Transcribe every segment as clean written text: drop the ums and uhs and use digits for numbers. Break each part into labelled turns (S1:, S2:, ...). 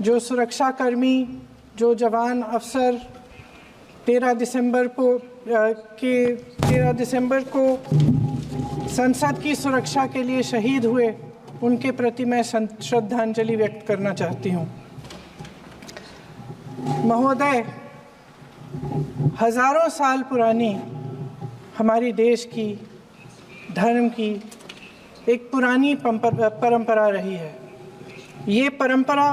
S1: जो सुरक्षाकर्मी, जो जवान अफसर 13 दिसंबर को संसद की सुरक्षा के लिए शहीद हुए, उनके प्रति मैं श्रद्धांजलि व्यक्त करना चाहती हूँ। महोदय, हजारों साल पुरानी हमारी देश की, धर्म की एक पुरानी परंपरा रही है। ये परंपरा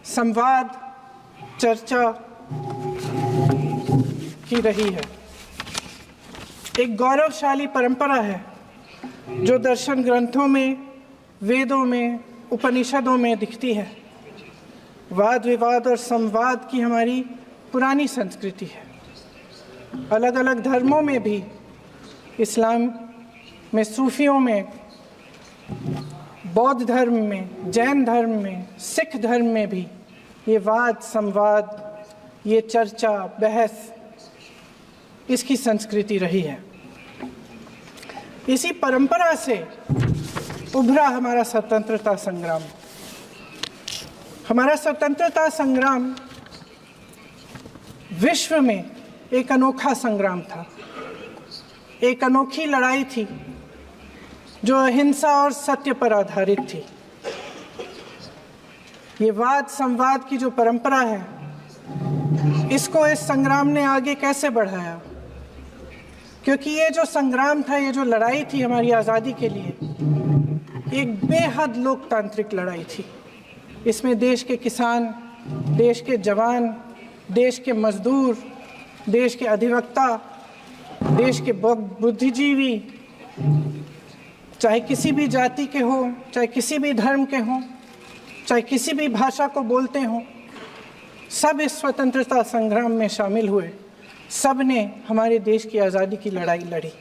S1: संवाद, चर्चा की रही है। एक गौरवशाली परंपरा है जो दर्शन ग्रंथों में, वेदों में, उपनिषदों में दिखती है। वाद विवाद और संवाद की हमारी पुरानी संस्कृति है। अलग अलग धर्मों में भी, इस्लाम में, सूफियों में, बौद्ध धर्म में, जैन धर्म में, सिख धर्म में भी ये वाद संवाद, ये चर्चा बहस, इसकी संस्कृति रही है। इसी परंपरा से उभरा हमारा स्वतंत्रता संग्राम। हमारा स्वतंत्रता संग्राम विश्व में एक अनोखा संग्राम था, एक अनोखी लड़ाई थी जो अहिंसा और सत्य पर आधारित थी। ये वाद संवाद की जो परंपरा है, इसको इस संग्राम ने आगे कैसे बढ़ाया? क्योंकि ये जो संग्राम था, ये जो लड़ाई थी हमारी आज़ादी के लिए, एक बेहद लोकतांत्रिक लड़ाई थी। इसमें देश के किसान, देश के जवान, देश के मजदूर, देश के अधिवक्ता, देश के बुद्धिजीवी, चाहे किसी भी जाति के हो, चाहे किसी भी धर्म के हों, चाहे किसी भी भाषा को बोलते हों, सब इस स्वतंत्रता संग्राम में शामिल हुए। सब ने हमारे देश की आज़ादी की लड़ाई लड़ी।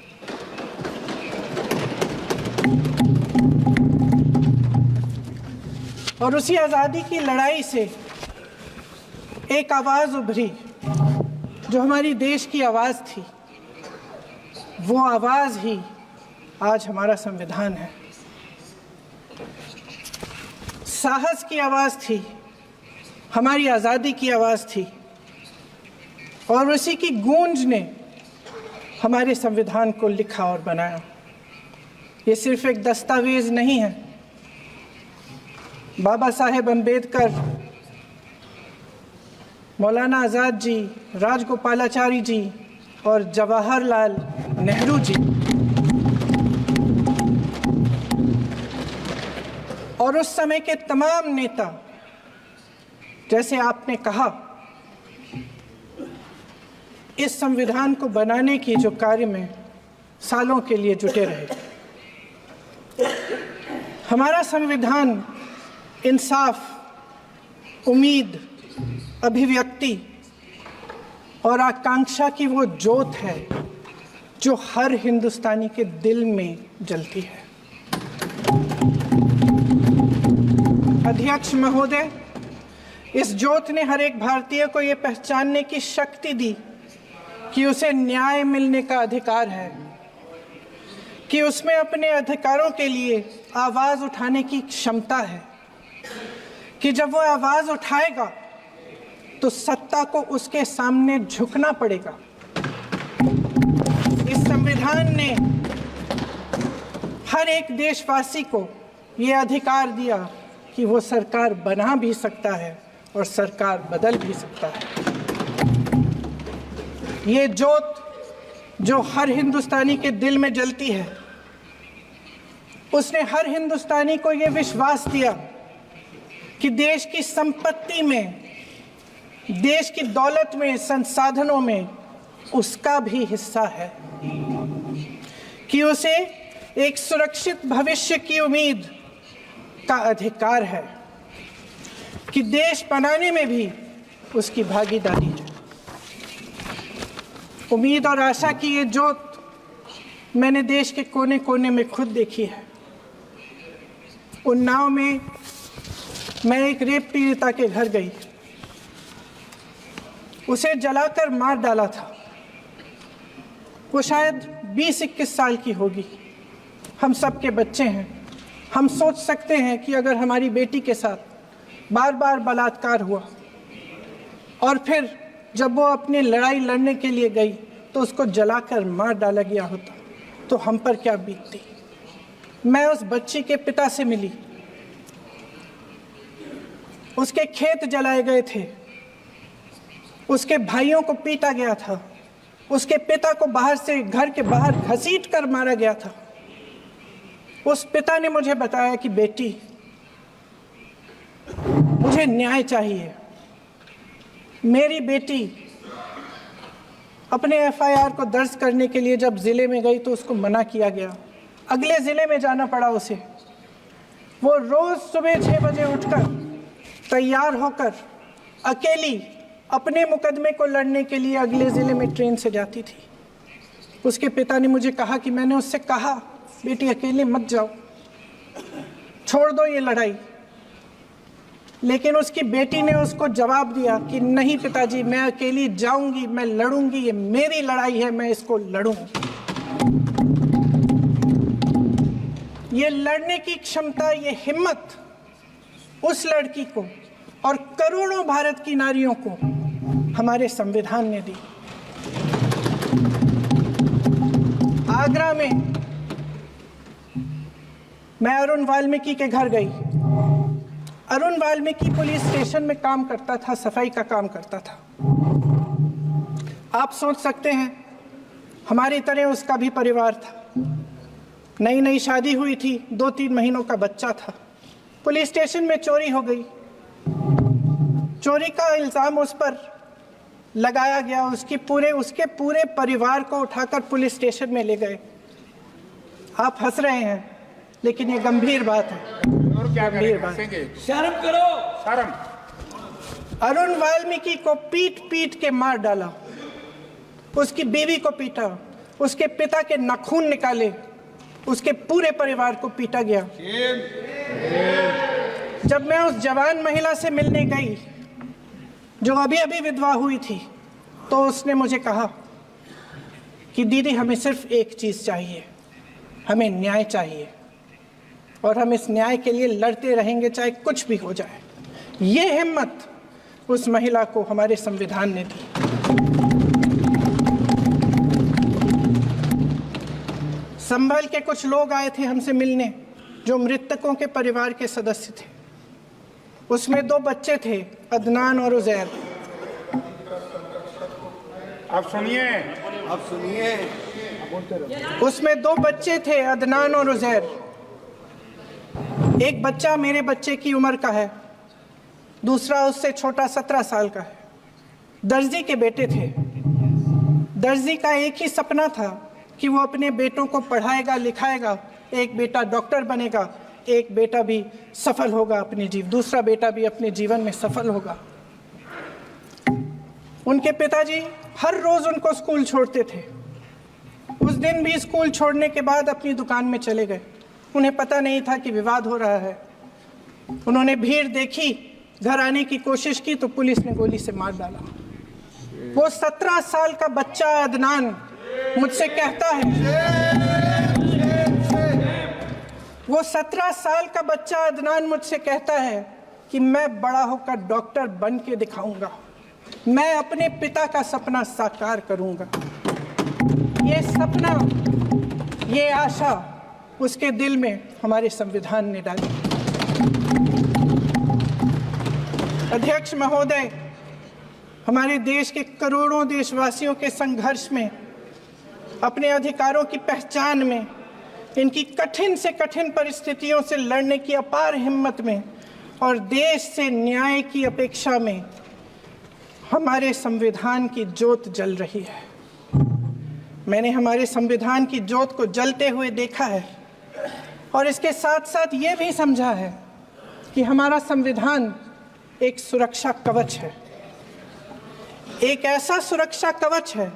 S1: और उसी आज़ादी की लड़ाई से एक आवाज़ उभरी जो हमारी देश की आवाज़ थी। वो आवाज़ ही आज हमारा संविधान है। साहस की आवाज़ थी, हमारी आज़ादी की आवाज़ थी, और उसी की गूंज ने हमारे संविधान को लिखा और बनाया। ये सिर्फ एक दस्तावेज नहीं है। बाबा साहेब अम्बेडकर, मौलाना आज़ाद जी, राजगोपालाचारी जी और जवाहरलाल नेहरू जी और उस समय के तमाम नेता, जैसे आपने कहा, इस संविधान को बनाने की जो कार्य में सालों के लिए जुटे रहे। हमारा संविधान इंसाफ, उम्मीद, अभिव्यक्ति और आकांक्षा की वो ज्योत है जो हर हिंदुस्तानी के दिल में जलती है। अध्यक्ष महोदय, इस ज्योत ने हर एक भारतीय को ये पहचानने की शक्ति दी कि उसे न्याय मिलने का अधिकार है, कि उसमें अपने अधिकारों के लिए आवाज़ उठाने की क्षमता है, कि जब वो आवाज़ उठाएगा तो सत्ता को उसके सामने झुकना पड़ेगा। इस संविधान ने हर एक देशवासी को ये अधिकार दिया कि वो सरकार बना भी सकता है और सरकार बदल भी सकता है। ये ज्योत जो हर हिंदुस्तानी के दिल में जलती है, उसने हर हिंदुस्तानी को ये विश्वास दिया कि देश की संपत्ति में, देश की दौलत में, संसाधनों में उसका भी हिस्सा है, कि उसे एक सुरक्षित भविष्य की उम्मीद का अधिकार है, कि देश बनाने में भी उसकी भागीदारी है। उम्मीद और आशा की ये ज्योत मैंने देश के कोने कोने में खुद देखी है। उन्नाव में मैं एक रेप पीड़िता के घर गई, उसे जलाकर मार डाला था। वो शायद 20-21 साल की होगी। हम सब के बच्चे हैं। हम सोच सकते हैं कि अगर हमारी बेटी के साथ बार बार बलात्कार हुआ, और फिर जब वो अपनी लड़ाई लड़ने के लिए गई तो उसको जलाकर मार डाला गया होता तो हम पर क्या बीतती। मैं उस बच्ची के पिता से मिली, उसके खेत जलाए गए थे, उसके भाइयों को पीटा गया था, उसके पिता को बाहर से घर के बाहर घसीट कर मारा गया था। उस पिता ने मुझे बताया कि बेटी, मुझे न्याय चाहिए। मेरी बेटी अपने एफआईआर को दर्ज करने के लिए जब ज़िले में गई तो उसको मना किया गया, अगले ज़िले में जाना पड़ा उसे। वो रोज़ सुबह 6 बजे उठकर तैयार होकर अकेली अपने मुकदमे को लड़ने के लिए अगले ज़िले में ट्रेन से जाती थी। उसके पिता ने मुझे कहा कि मैंने उससे कहा, बेटी अकेले मत जाओ, छोड़ दो ये लड़ाई, लेकिन उसकी बेटी ने उसको जवाब दिया कि नहीं पिताजी, मैं अकेली जाऊंगी, मैं लड़ूंगी, ये मेरी लड़ाई है, मैं इसको लड़ूंगी। ये लड़ने की क्षमता, ये हिम्मत उस लड़की को और करोड़ों भारत की नारियों को हमारे संविधान ने दी। आगरा में मैं अरुण वाल्मीकि के घर गई। अरुण वाल्मीकि पुलिस स्टेशन में काम करता था, सफाई का काम करता था। आप सोच सकते हैं हमारी तरह उसका भी परिवार था। नई नई शादी हुई थी, 2-3 महीनों का बच्चा था। पुलिस स्टेशन में चोरी हो गई। चोरी का इल्ज़ाम उस पर लगाया गया। उसके पूरे परिवार को उठाकर पुलिस स्टेशन में ले गए। आप हंस रहे हैं, लेकिन ये गंभीर बात है।
S2: और क्या
S1: गंभीर बात।
S2: शर्म करो, शर्म।
S1: अरुण वाल्मीकि को पीट पीट के मार डाला, उसकी बीवी को पीटा, उसके पिता के नाखून निकाले, उसके पूरे परिवार को पीटा गया। जब मैं उस जवान महिला से मिलने गई जो अभी अभी विधवा हुई थी, तो उसने मुझे कहा कि दीदी, हमें सिर्फ एक चीज़ चाहिए, हमें न्याय चाहिए, और हम इस न्याय के लिए लड़ते रहेंगे चाहे कुछ भी हो जाए। ये हिम्मत उस महिला को हमारे संविधान ने दी। संभल के कुछ लोग आए थे हमसे मिलने जो मृतकों के परिवार के सदस्य थे। उसमें 2 बच्चे थे, अदनान और उजैर।
S2: आप सुनिए।
S1: उसमें 2 बच्चे थे, अदनान और उजैर। एक बच्चा मेरे बच्चे की उम्र का है, दूसरा उससे छोटा 17 साल का है। दर्जी के बेटे थे। दर्जी का एक ही सपना था कि वो अपने बेटों को पढ़ाएगा लिखाएगा, एक बेटा डॉक्टर बनेगा, एक बेटा भी सफल होगा दूसरा बेटा भी अपने जीवन में सफल होगा। उनके पिताजी हर रोज उनको स्कूल छोड़ते थे। उस दिन भी स्कूल छोड़ने के बाद अपनी दुकान में चले गए। उन्हें पता नहीं था कि विवाद हो रहा है। उन्होंने भीड़ देखी, घर आने की कोशिश की तो पुलिस ने गोली से मार डाला। वो 17 साल का बच्चा अदनान मुझसे कहता है, वो 17 साल का बच्चा अदनान मुझसे कहता है कि मैं बड़ा होकर डॉक्टर बन के दिखाऊंगा, मैं अपने पिता का सपना साकार करूंगा। ये सपना, ये आशा उसके दिल में हमारे संविधान ने डाली। अध्यक्ष महोदय, हमारे देश के करोड़ों देशवासियों के संघर्ष में, अपने अधिकारों की पहचान में, इनकी कठिन से कठिन परिस्थितियों से लड़ने की अपार हिम्मत में और देश से न्याय की अपेक्षा में हमारे संविधान की ज्योत जल रही है। मैंने हमारे संविधान की ज्योत को जलते हुए देखा है और इसके साथ साथ ये भी समझा है कि हमारा संविधान एक सुरक्षा कवच है। एक ऐसा सुरक्षा कवच है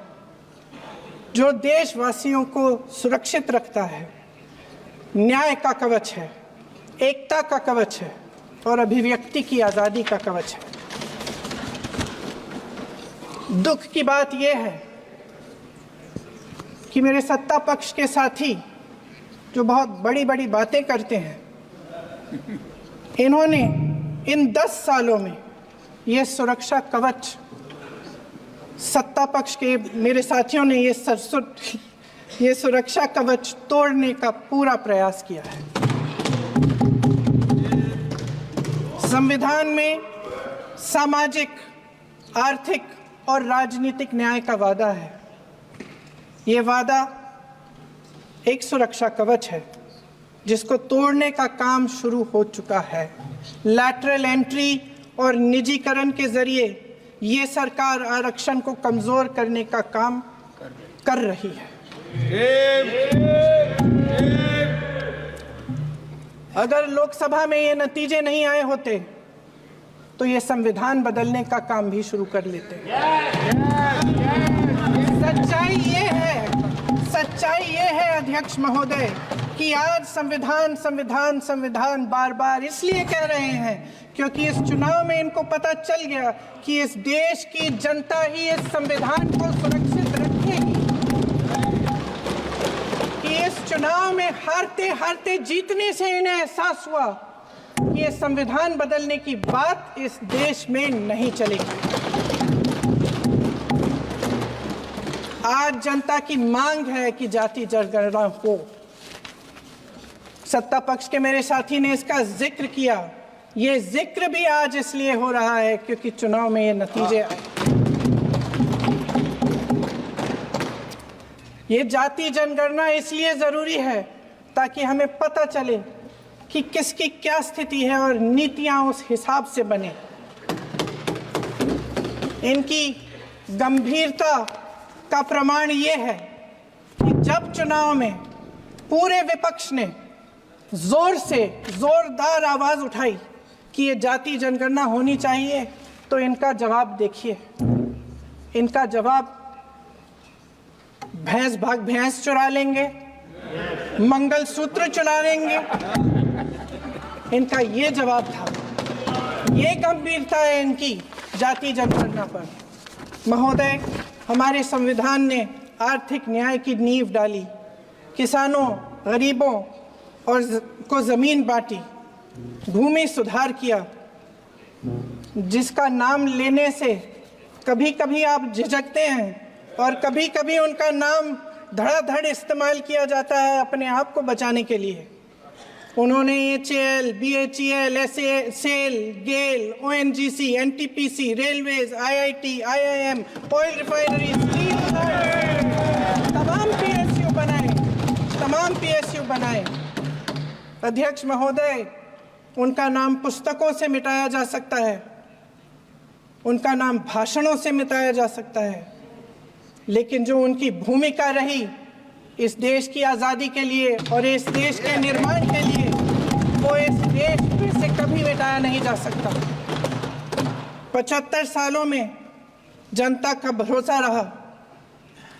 S1: जो देशवासियों को सुरक्षित रखता है, न्याय का कवच है, एकता का कवच है और अभिव्यक्ति की आज़ादी का कवच है। दुख की बात यह है कि मेरे सत्ता पक्ष के साथी जो बहुत बड़ी बड़ी बातें करते हैं, इन्होंने इन 10 सालों में ये सुरक्षा कवच सत्ता पक्ष के मेरे साथियों ने ये सुरक्षा कवच तोड़ने का पूरा प्रयास किया है। संविधान में सामाजिक, आर्थिक और राजनीतिक न्याय का वादा है। ये वादा एक सुरक्षा कवच है जिसको तोड़ने का काम शुरू हो चुका है। लैटरल एंट्री और निजीकरण के जरिए ये सरकार आरक्षण को कमजोर करने का काम कर रही है। अगर लोकसभा में ये नतीजे नहीं आए होते तो ये संविधान बदलने का काम भी शुरू कर लेते। सच्चाई ये है अध्यक्ष महोदय कि आज संविधान बार बार इसलिए कह रहे हैं क्योंकि इस चुनाव में इनको पता चल गया कि इस देश की जनता ही इस संविधान को सुरक्षित रखेगी, कि इस चुनाव में हारते हारते जीतने से इन्हें एहसास हुआ कि ये संविधान बदलने की बात इस देश में नहीं चलेगी। आज जनता की मांग है कि जाति जनगणना हो। सत्ता पक्ष के मेरे साथी ने इसका जिक्र किया। ये जिक्र भी आज इसलिए हो रहा है क्योंकि चुनाव में ये नतीजे आए। ये जाति जनगणना इसलिए जरूरी है ताकि हमें पता चले कि किसकी क्या स्थिति है और नीतियां उस हिसाब से बने। इनकी गंभीरता का प्रमाण ये है कि जब चुनाव में पूरे विपक्ष ने जोरदार आवाज उठाई कि ये जाति जनगणना होनी चाहिए तो इनका जवाब देखिए। इनका जवाब भैंस भाग भैंस चुरा लेंगे, मंगलसूत्र चुरा लेंगे, इनका ये जवाब था। ये गंभीरता है इनकी जाति जनगणना पर। महोदय, हमारे संविधान ने आर्थिक न्याय की नींव डाली, किसानों, गरीबों और को जमीन बांटी, भूमि सुधार किया, जिसका नाम लेने से कभी कभी आप झिझकते हैं और कभी कभी उनका नाम धड़ाधड़ इस्तेमाल किया जाता है अपने आप को बचाने के लिए। उन्होंने HAL, BHEL, SAIL, गेल, ONGC, NTPC, railways, IIT, IIM, oil refinery, तमाम PSU बनाए। अध्यक्ष महोदय, उनका नाम पुस्तकों से मिटाया जा सकता है, उनका नाम भाषणों से मिटाया जा सकता है, लेकिन जो उनकी भूमिका रही इस देश की आज़ादी के लिए और इस देश के निर्माण के लिए, वो इस देश में से कभी मिटाया नहीं जा सकता। 75 सालों में जनता का भरोसा रहा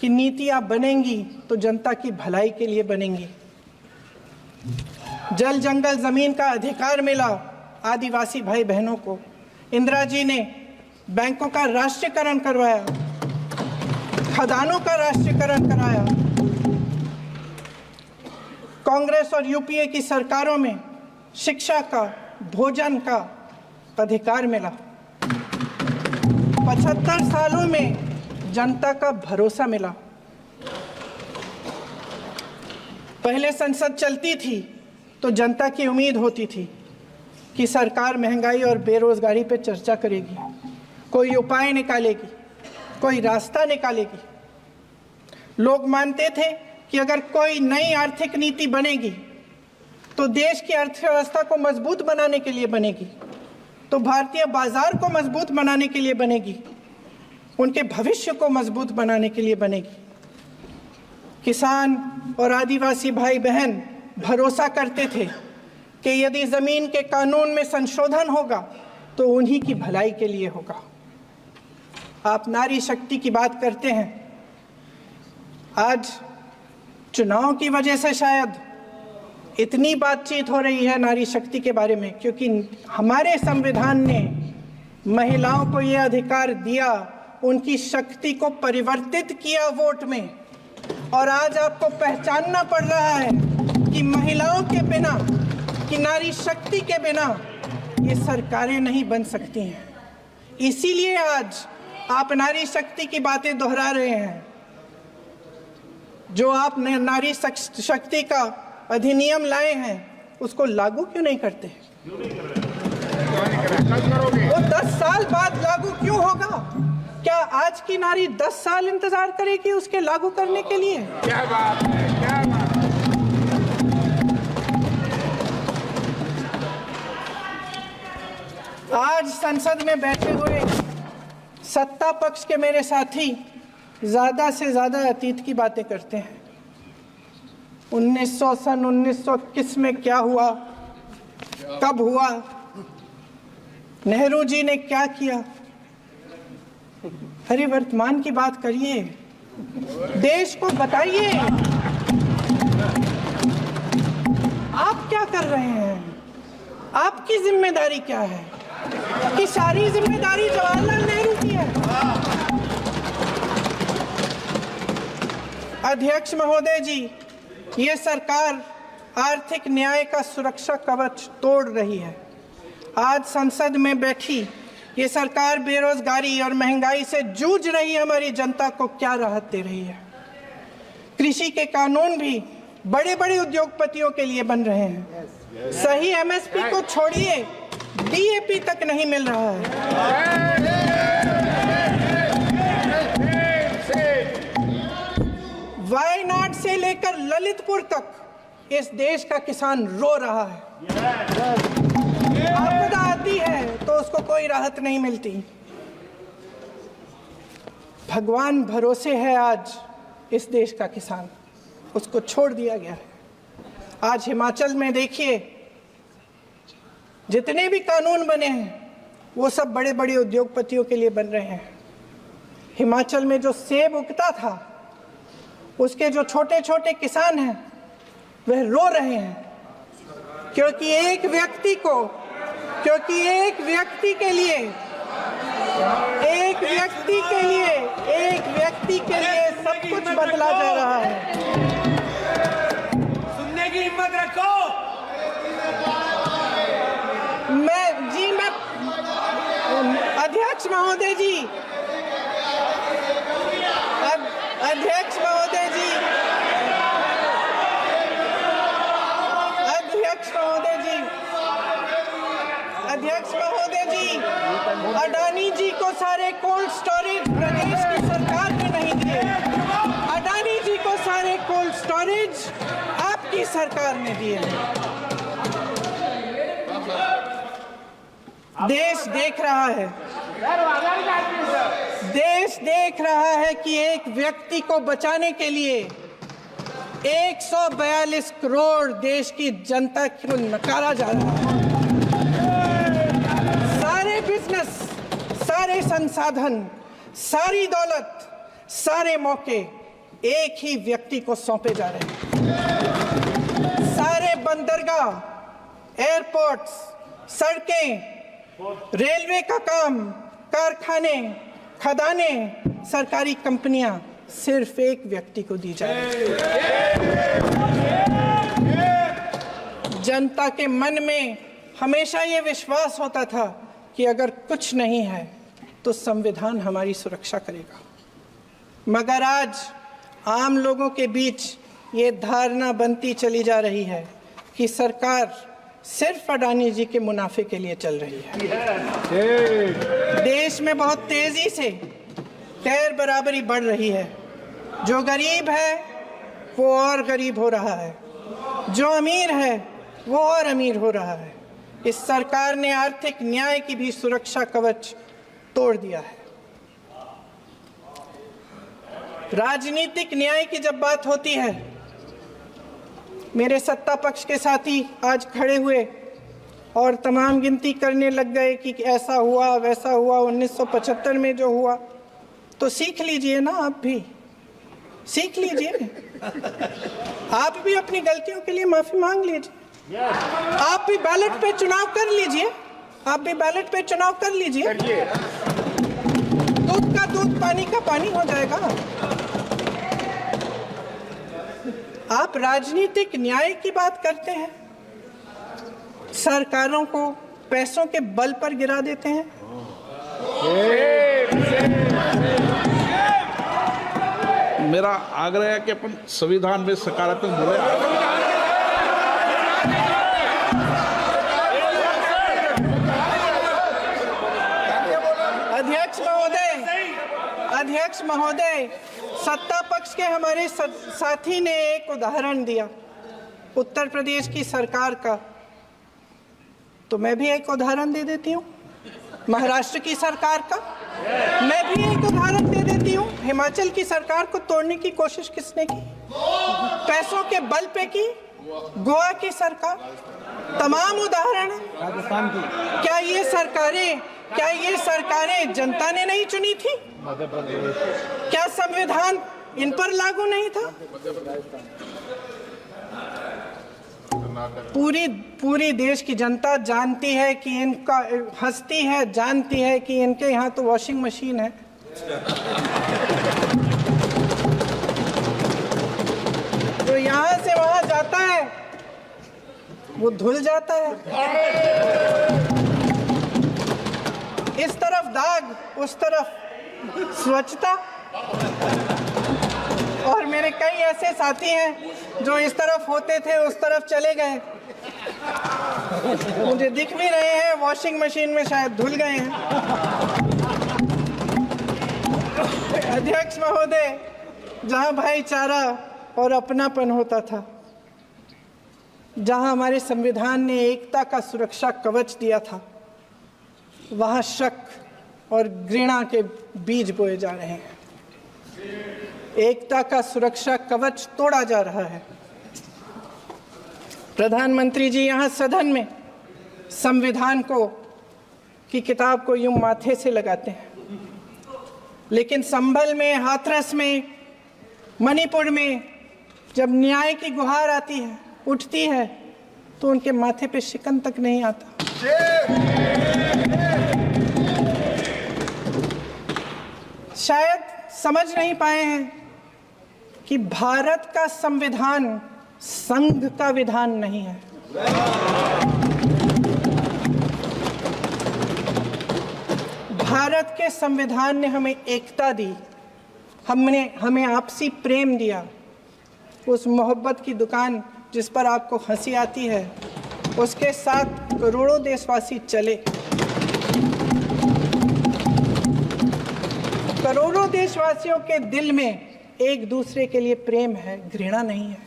S1: कि नीतियां बनेंगी तो जनता की भलाई के लिए बनेंगी। जल जंगल जमीन का अधिकार मिला आदिवासी भाई बहनों को। इंदिरा जी ने बैंकों का राष्ट्रीयकरण करवाया, खदानों का राष्ट्रीयकरण कराया। कांग्रेस और यूपीए की सरकारों में शिक्षा का, भोजन का अधिकार मिला। 75 सालों में जनता का भरोसा मिला। पहले संसद चलती थी तो जनता की उम्मीद होती थी कि सरकार महंगाई और बेरोजगारी पर चर्चा करेगी, कोई उपाय निकालेगी, कोई रास्ता निकालेगी। लोग मानते थे कि अगर कोई नई आर्थिक नीति बनेगी तो देश की अर्थव्यवस्था को मजबूत बनाने के लिए बनेगी, तो भारतीय बाजार को मजबूत बनाने के लिए बनेगी, उनके भविष्य को मजबूत बनाने के लिए बनेगी। किसान और आदिवासी भाई बहन भरोसा करते थे कि यदि जमीन के कानून में संशोधन होगा तो उन्हीं की भलाई के लिए होगा। आप नारी शक्ति की बात करते हैं। आज चुनाव की वजह से शायद इतनी बातचीत हो रही है नारी शक्ति के बारे में, क्योंकि हमारे संविधान ने महिलाओं को यह अधिकार दिया, उनकी शक्ति को परिवर्तित किया वोट में। और आज आपको पहचानना पड़ रहा है कि महिलाओं के बिना, कि नारी शक्ति के बिना ये सरकारें नहीं बन सकती हैं। इसीलिए आज आप नारी शक्ति की बातें दोहरा रहे हैं। जो आप नारी शक्ति का अधिनियम लाए हैं उसको लागू क्यों नहीं करते? वो 10 साल बाद लागू क्यों होगा? क्या आज की नारी 10 साल इंतजार करेगी उसके लागू करने के लिए?
S2: क्या बात है, क्या बात।
S1: आज संसद में बैठे हुए सत्ता पक्ष के मेरे साथी ज्यादा से ज्यादा अतीत की बातें करते हैं। 1921 में क्या हुआ, कब हुआ, नेहरू जी ने क्या किया। अरे वर्तमान की बात करिए, देश को बताइए आप क्या कर रहे हैं, आपकी जिम्मेदारी क्या है? कि सारी जिम्मेदारी जवाहरलाल नेहरू की है। अध्यक्ष महोदय जी, ये सरकार आर्थिक न्याय का सुरक्षा कवच तोड़ रही है। आज संसद में बैठी ये सरकार बेरोजगारी और महंगाई से जूझ रही हमारी जनता को क्या राहत दे रही है? कृषि के कानून भी बड़े बड़े उद्योगपतियों के लिए बन रहे हैं। सही एमएसपी को छोड़िए, डीएपी तक नहीं मिल रहा है। वायनाड से लेकर ललितपुर तक इस देश का किसान रो रहा है। आपदा आती है तो उसको कोई राहत नहीं मिलती। भगवान भरोसे है आज इस देश का किसान, उसको छोड़ दिया गया है। आज हिमाचल में देखिए, जितने भी कानून बने हैं वो सब बड़े बड़े उद्योगपतियों के लिए बन रहे हैं। हिमाचल में जो सेब उगता था उसके जो छोटे छोटे किसान हैं वह रो रहे हैं, क्योंकि एक व्यक्ति के लिए सब कुछ बदला जा रहा है।
S3: सुनने की हिम्मत रखो।
S1: अध्यक्ष महोदय जी, अडानी जी को सारे कोल्ड स्टोरेज प्रदेश की सरकार ने नहीं दिए। अडानी जी को सारे कोल्ड स्टोरेज आपकी सरकार ने दिए। देश देख रहा है कि एक व्यक्ति को बचाने के लिए 142 करोड़ देश की जनता को नकारा जा रहा है। सारे बिजनेस, सारे संसाधन, सारी दौलत, सारे मौके एक ही व्यक्ति को सौंपे जा रहे हैं। सारे बंदरगाह, एयरपोर्ट्स, सड़कें, रेलवे का काम, कारखाने, खदाने, सरकारी कंपनियां सिर्फ एक व्यक्ति को दी जा रही है। जनता के मन में हमेशा ये विश्वास होता था कि अगर कुछ नहीं है तो संविधान हमारी सुरक्षा करेगा, मगर आज आम लोगों के बीच ये धारणा बनती चली जा रही है कि सरकार सिर्फ अडानी जी के मुनाफे के लिए चल रही है। देश में बहुत तेजी से गैर बराबरी बढ़ रही है। जो गरीब है वो और गरीब हो रहा है, जो अमीर है वो और अमीर हो रहा है। इस सरकार ने आर्थिक न्याय की भी सुरक्षा कवच तोड़ दिया है। राजनीतिक न्याय की जब बात होती है, मेरे सत्ता पक्ष के साथी आज खड़े हुए और तमाम गिनती करने लग गए कि ऐसा हुआ वैसा हुआ, 1975 में जो हुआ। तो सीख लीजिए ना, आप भी सीख लीजिए, आप भी अपनी गलतियों के लिए माफी मांग लीजिए। आप भी बैलेट पे चुनाव कर लीजिए, दूध का दूध, पानी का पानी हो जाएगा। आप राजनीतिक न्याय की बात करते हैं। सरकारों को पैसों के बल पर गिरा देते हैं।
S2: मेरा आग्रह है कि अपन संविधान में सकारात्मक बोले।
S1: अध्यक्ष महोदय, सत्ता पक्ष के हमारे साथी ने एक उदाहरण दिया उत्तर प्रदेश की सरकार का, तो मैं भी एक उदाहरण दे देती हूँ महाराष्ट्र की सरकार का। मैं भी एक उदाहरण दे देती हूँ हिमाचल की सरकार को तोड़ने की कोशिश किसने की, पैसों के बल पे की, गोवा की सरकार। तमाम उदाहरण
S3: राजस्थान की।
S1: क्या ये सरकारें जनता ने नहीं चुनी थी? क्या संविधान इन पर लागू नहीं था? पूरी देश की जनता जानती है कि इनका हंसती है, जानती है कि इनके यहाँ तो वॉशिंग मशीन है। तो यहाँ से वहां जाता है वो धुल जाता है। इस तरफ दाग, उस तरफ स्वच्छता। और मेरे कई ऐसे साथी हैं जो इस तरफ होते थे उस तरफ चले गए, मुझे दिख भी रहे हैं, वॉशिंग मशीन में शायद धुल गए हैं। अध्यक्ष महोदय, जहां भाईचारा और अपनापन होता था, जहां हमारे संविधान ने एकता का सुरक्षा कवच दिया था, वहां शक और घृणा के बीज बोए जा रहे हैं। एकता का सुरक्षा कवच तोड़ा जा रहा है। प्रधानमंत्री जी यहाँ सदन में संविधान की किताब को यूं माथे से लगाते हैं, लेकिन संभल में, हाथरस में, मणिपुर में जब न्याय की गुहार आती है, उठती है, तो उनके माथे पे शिकन तक नहीं आता। शायद समझ नहीं पाए हैं कि भारत का संविधान संघ का विधान नहीं है। भारत के संविधान ने हमें एकता दी, हमें आपसी प्रेम दिया। उस मोहब्बत की दुकान जिस पर आपको हंसी आती है, उसके साथ करोड़ों देशवासी चले। करोड़ों देशवासियों के दिल में एक दूसरे के लिए प्रेम है, घृणा नहीं है।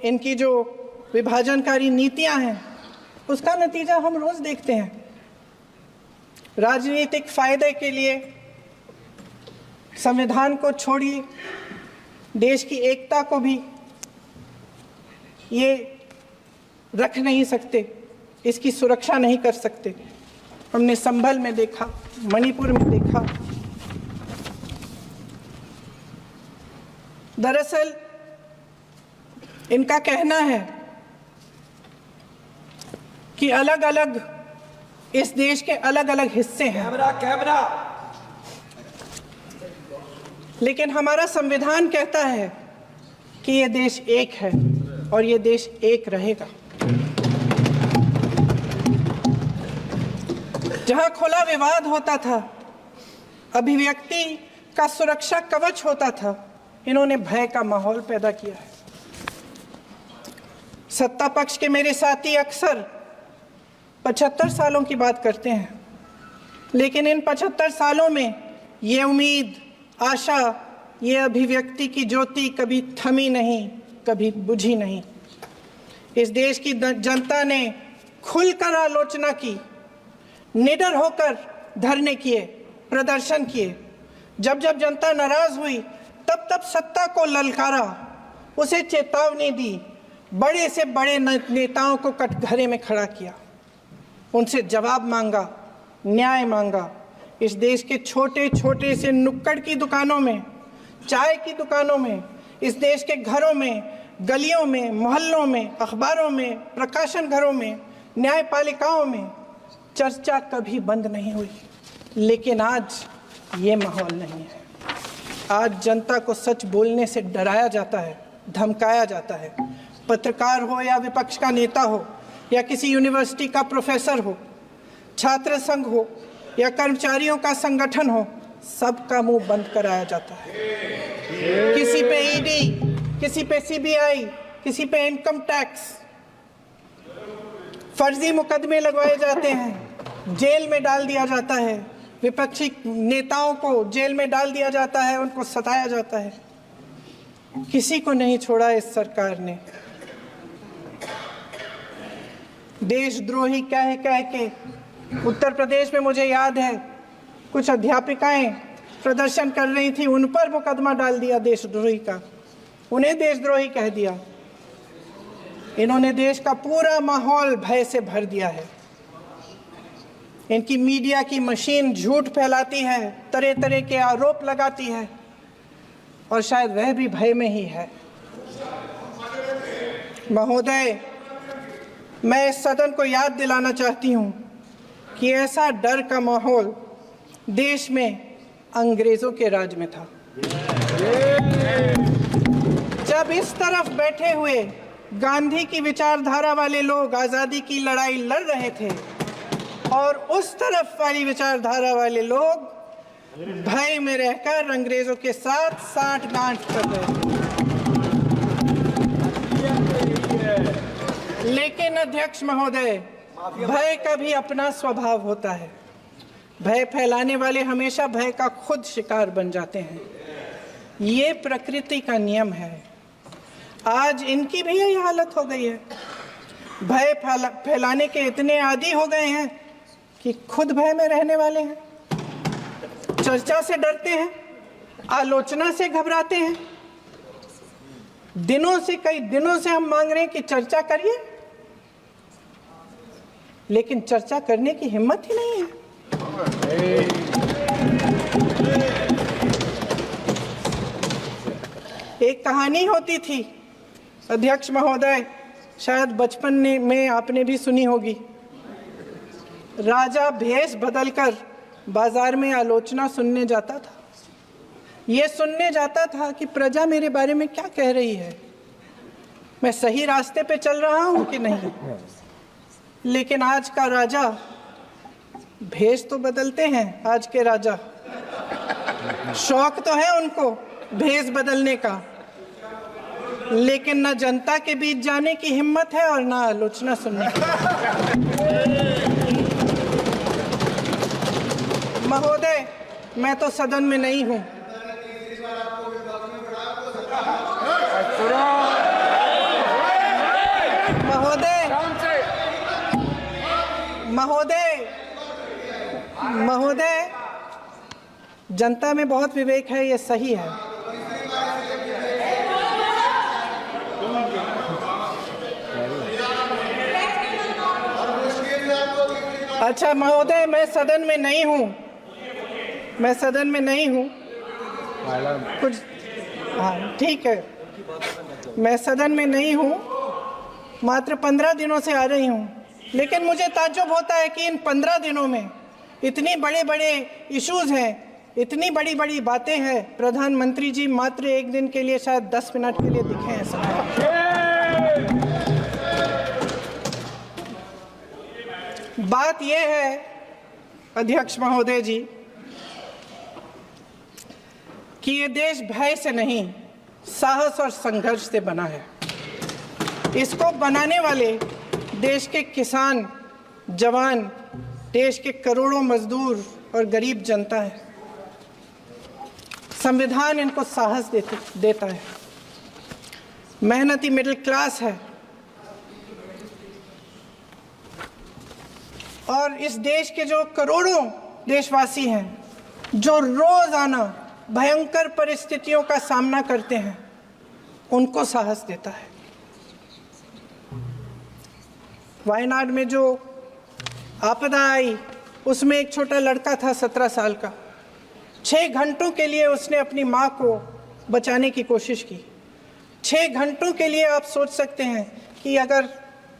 S1: इनकी जो विभाजनकारी नीतियां हैं, उसका नतीजा हम रोज देखते हैं। राजनीतिक फायदे के लिए संविधान को छोड़िए, देश की एकता को भी ये रख नहीं सकते, इसकी सुरक्षा नहीं कर सकते। हमने संभल में देखा, मणिपुर में देखा। दरअसल इनका कहना है कि अलग अलग इस देश के अलग अलग हिस्से हैं, लेकिन हमारा संविधान कहता है कि ये देश एक है और ये देश एक रहेगा। जहां खुला विवाद होता था, अभिव्यक्ति का सुरक्षा कवच होता था, इन्होंने भय का माहौल पैदा किया है। सत्ता पक्ष के मेरे साथी अक्सर 75 सालों की बात करते हैं, लेकिन इन 75 सालों में ये उम्मीद, आशा, ये अभिव्यक्ति की ज्योति कभी थमी नहीं, कभी बुझी नहीं। इस देश की जनता ने खुलकर आलोचना की, निडर होकर धरने किए, प्रदर्शन किए। जब जब जनता नाराज हुई, तब तब सत्ता को ललकारा, उसे चेतावनी दी, बड़े से बड़े नेताओं को कटघरे में खड़ा किया, उनसे जवाब मांगा, न्याय मांगा। इस देश के छोटे छोटे से नुक्कड़ की दुकानों में, चाय की दुकानों में, इस देश के घरों में, गलियों में, मोहल्लों में, अखबारों में, प्रकाशन घरों में, न्यायपालिकाओं में चर्चा कभी बंद नहीं हुई। लेकिन आज ये माहौल नहीं है। आज जनता को सच बोलने से डराया जाता है, धमकाया जाता है। पत्रकार हो या विपक्ष का नेता हो या किसी यूनिवर्सिटी का प्रोफेसर हो, छात्र संघ हो या कर्मचारियों का संगठन हो, सबका मुंह बंद कराया जाता है। किसी पे ईडी, किसी पे सीबीआई, किसी पे इनकम टैक्स, फर्जी मुकदमे लगवाए जाते हैं, जेल में डाल दिया जाता है, विपक्षी नेताओं को जेल में डाल दिया जाता है, उनको सताया जाता है। किसी को नहीं छोड़ा इस सरकार ने। देशद्रोही कह के उत्तर प्रदेश में मुझे याद है कुछ अध्यापिकाएं प्रदर्शन कर रही थी, उन पर मुकदमा डाल दिया देशद्रोही का, उन्हें देशद्रोही कह दिया। इन्होंने देश का पूरा माहौल भय से भर दिया है। इनकी मीडिया की मशीन झूठ फैलाती है, तरह तरह के आरोप लगाती है, और शायद वह भी भय में ही है। महोदय, मैं इस सदन को याद दिलाना चाहती हूँ कि ऐसा डर का माहौल देश में अंग्रेजों के राज में था। जब इस तरफ बैठे हुए गांधी की विचारधारा वाले लोग आज़ादी की लड़ाई लड़ रहे थे और उस तरफ वाली विचारधारा वाले लोग भय में रहकर अंग्रेजों के साथ साठ-गांठ कर रहे थे। लेकिन अध्यक्ष महोदय, भय का भी अपना स्वभाव होता है। भय फैलाने वाले हमेशा भय का खुद शिकार बन जाते हैं। ये प्रकृति का नियम है। आज इनकी भी यही हालत हो गई है। भय फैलाने के इतने आदी हो गए हैं कि खुद भय में रहने वाले हैं, चर्चा से डरते हैं, आलोचना से घबराते हैं। कई दिनों से हम मांग रहे हैं कि चर्चा करिए, लेकिन चर्चा करने की हिम्मत ही नहीं है। एक कहानी होती थी अध्यक्ष महोदय, शायद बचपन में आपने भी सुनी होगी। राजा भेष बदलकर बाजार में आलोचना सुनने जाता था। ये सुनने जाता था कि प्रजा मेरे बारे में क्या कह रही है, मैं सही रास्ते पे चल रहा हूं कि नहीं। लेकिन आज का राजा, भेष तो बदलते हैं आज के राजा, शौक तो है उनको भेष बदलने का, लेकिन न जनता के बीच जाने की हिम्मत है और न आलोचना सुनने की। महोदय, मैं तो सदन में नहीं हूं। महोदय, जनता में बहुत विवेक है, ये सही है। अच्छा महोदय, मैं सदन में नहीं हूँ, कुछ हाँ ठीक है, मैं सदन में नहीं हूँ, मात्र 15 दिनों से आ रही हूँ। लेकिन मुझे ताज्जुब होता है कि इन 15 दिनों में इतनी बड़े इश्यूज हैं, इतनी बड़ी बातें हैं, प्रधानमंत्री जी मात्र एक दिन के लिए, शायद 10 मिनट के लिए दिखे हैं सब। बात यह है अध्यक्ष महोदय जी कि ये देश भय से नहीं, साहस और संघर्ष से बना है। इसको बनाने वाले देश के किसान, जवान, देश के करोड़ों मजदूर और गरीब जनता है। संविधान इनको साहस देता है। मेहनती मिडिल क्लास है। और इस देश के जो करोड़ों देशवासी हैं, जो रोजाना भयंकर परिस्थितियों का सामना करते हैं, उनको साहस देता है। वायनाड में जो आपदा आई, उसमें एक छोटा लड़का था 17 साल का। 6 घंटों के लिए उसने अपनी माँ को बचाने की कोशिश की। 6 घंटों के लिए आप सोच सकते हैं कि अगर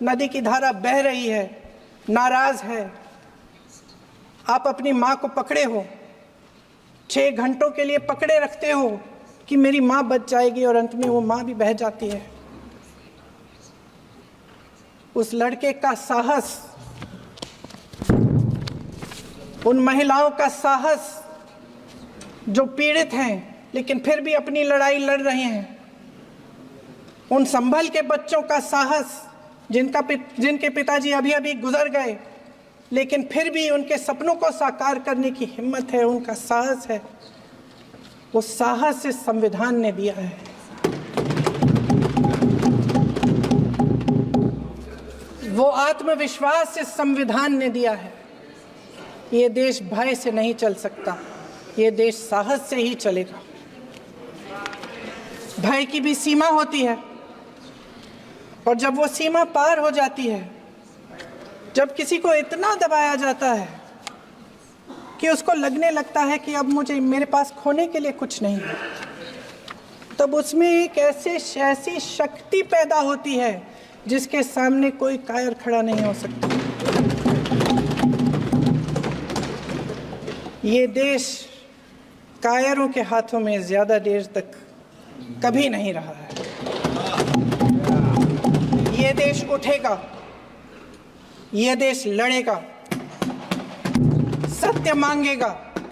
S1: नदी की धारा बह रही है, नाराज है, आप अपनी माँ को पकड़े हो, 6 घंटों के लिए पकड़े रखते हो कि मेरी माँ बच जाएगी, और अंत में वो माँ भी बह जाती है। उस लड़के का साहस, उन महिलाओं का साहस जो पीड़ित हैं लेकिन फिर भी अपनी लड़ाई लड़ रहे हैं, उन संभल के बच्चों का साहस जिनके पिताजी अभी अभी गुजर गए लेकिन फिर भी उनके सपनों को साकार करने की हिम्मत है, उनका साहस है, वो साहस इस संविधान ने दिया है। वो आत्मविश्वास इस संविधान ने दिया है। ये देश भय से नहीं चल सकता, ये देश साहस से ही चलेगा। भय की भी सीमा होती है और जब वो सीमा पार हो जाती है, जब किसी को इतना दबाया जाता है कि उसको लगने लगता है कि अब मेरे पास खोने के लिए कुछ नहीं है, तब उसमें एक ऐसी शक्ति पैदा होती है जिसके सामने कोई कायर खड़ा नहीं हो सकता। ये देश कायरों के हाथों में ज्यादा देर तक कभी नहीं रहा है। ये देश उठेगा, ये देश लड़ेगा, सत्य मांगेगा,